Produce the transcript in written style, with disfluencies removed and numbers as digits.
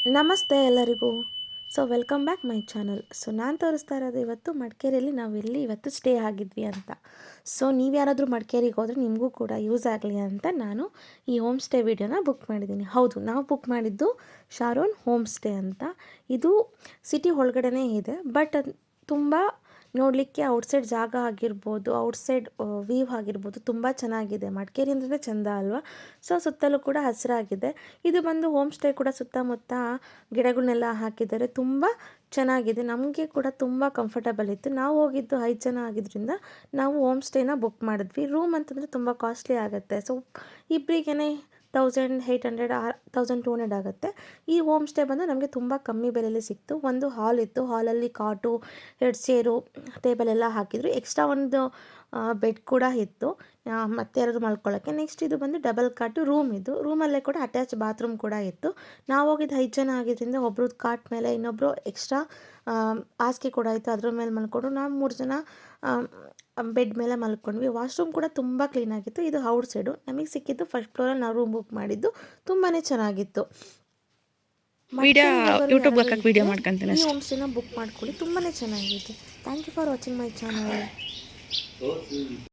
ನಮಸ್ತೆ ಎಲ್ಲರಿಗೂ. Welcome back my channel. ನಾನು ತೋರಿಸ್ತಾ ಇರೋದು ಇವತ್ತು ಮಡಿಕೇರಿಯಲ್ಲಿ ನಾವೆಲ್ಲಿ ಇವತ್ತು ಸ್ಟೇ ಆಗಿದ್ವಿ ಅಂತ. ನೀವು ಯಾರಾದರೂ ಮಡಿಕೇರಿಗೆ ಹೋದರೆ ನಿಮಗೂ ಕೂಡ ಯೂಸ್ ಆಗಲಿ ಅಂತ ನಾನು ಈ ಹೋಮ್ ಸ್ಟೇ ವಿಡಿಯೋನ ಬುಕ್ ಮಾಡಿದ್ದೀನಿ. ಹೌದು, ನಾವು ಬುಕ್ ಮಾಡಿದ್ದು ಶಾರೋನ್ ಹೋಮ್ ಸ್ಟೇ ಅಂತ. ಇದು ಸಿಟಿ ಒಳಗಡೆನೇ ಇದೆ, ಬಟ್ ತುಂಬ ನೋಡಲಿಕ್ಕೆ ಔಟ್ಸೈಡ್ ಜಾಗ ಆಗಿರ್ಬೋದು, ಔಟ್ಸೈಡ್ ವ್ಯೂ ಆಗಿರ್ಬೋದು, ತುಂಬ ಚೆನ್ನಾಗಿದೆ. ಮಡಿಕೇರಿ ಅಂದ್ರೆ ಚೆಂದ ಅಲ್ವಾ. ಸುತ್ತಲೂ ಕೂಡ ಹಸಿರಾಗಿದೆ. ಇದು ಬಂದು ಹೋಮ್ ಸ್ಟೇ ಕೂಡ ಸುತ್ತಮುತ್ತ ಗಿಡಗಳನ್ನೆಲ್ಲ ಹಾಕಿದ್ದಾರೆ. ತುಂಬ ಚೆನ್ನಾಗಿದೆ. ನಮಗೆ ಕೂಡ ತುಂಬ ಕಂಫರ್ಟಬಲ್ ಇತ್ತು. ನಾವು ಹೋಗಿದ್ದು 5 ಜನ ಆಗಿದ್ದರಿಂದ ನಾವು ಹೋಮ್ ಸ್ಟೇನ ಬುಕ್ ಮಾಡಿದ್ವಿ. ರೂಮ್ ಅಂತಂದರೆ ತುಂಬ ಕಾಸ್ಟ್ಲಿ ಆಗುತ್ತೆ. ಇಬ್ಬರಿಗೇ 1800 1200 ಆಗುತ್ತೆ. ಈ ಹೋಮ್ ಸ್ಟೇ ಬಂದು ನಮಗೆ ತುಂಬ ಕಮ್ಮಿ ಬೆಲೆಯಲ್ಲಿ ಸಿಕ್ತು. ಒಂದು ಹಾಲ್ ಇತ್ತು. ಹಾಲಲ್ಲಿ ಕಾಟು, 2 ಚೇರು, ಟೇಬಲ್ ಎಲ್ಲ ಹಾಕಿದ್ರು. ಎಕ್ಸ್ಟ್ರಾ ಒಂದು ಬೆಡ್ ಕೂಡ ಇತ್ತು, ಮತ್ತೆ ಯಾರಾದ್ರು ಮಲ್ಕೊಳ್ಳೋಕ್ಕೆ. ನೆಕ್ಸ್ಟ್ ಇದು ಬಂದು ಡಬಲ್ ಕಾಟು ರೂಮ್. ಇದು ರೂಮಲ್ಲೇ ಕೂಡ ಅಟ್ಯಾಚ್ ಬಾತ್ರೂಮ್ ಕೂಡ ಇತ್ತು. ನಾವು ಹೋಗಿದ್ದು 5 ಜನ ಆಗಿದ್ದರಿಂದ ಒಬ್ಬರು ಕಾಟ್ ಮೇಲೆ ಇನ್ನೊಬ್ಬರು ಎಕ್ಸ್ಟ್ರಾ ಹಾಸಿಗೆ ಕೂಡ ಇತ್ತು, ಅದ್ರ ಮೇಲೆ ಮಲ್ಕೊಂಡು ನಾವು 3 ಜನ ಬೆಡ್ ಮೇಲೆ ಮಲ್ಕೊಂಡ್ವಿ. ವಾಶ್ರೂಮ್ ಕೂಡ ತುಂಬ ಕ್ಲೀನಾಗಿತ್ತು. ಇದು ಔಟ್ ಸೈಡು ನಮಗೆ ಸಿಕ್ಕಿದ್ದು ಫಸ್ಟ್ ಫ್ಲೋರಲ್ಲಿ. ನಾವು ರೂಮ್ ಬುಕ್ ಮಾಡಿದ್ದು ತುಂಬಾ ಚೆನ್ನಾಗಿತ್ತು. ಈ ಹೋಮ್ ಸ್ಟೇನ ಬುಕ್ ಮಾಡ್ಕೊಳ್ಳಿ, ತುಂಬಾ ಚೆನ್ನಾಗಿದೆ. Thank you for watching my channel.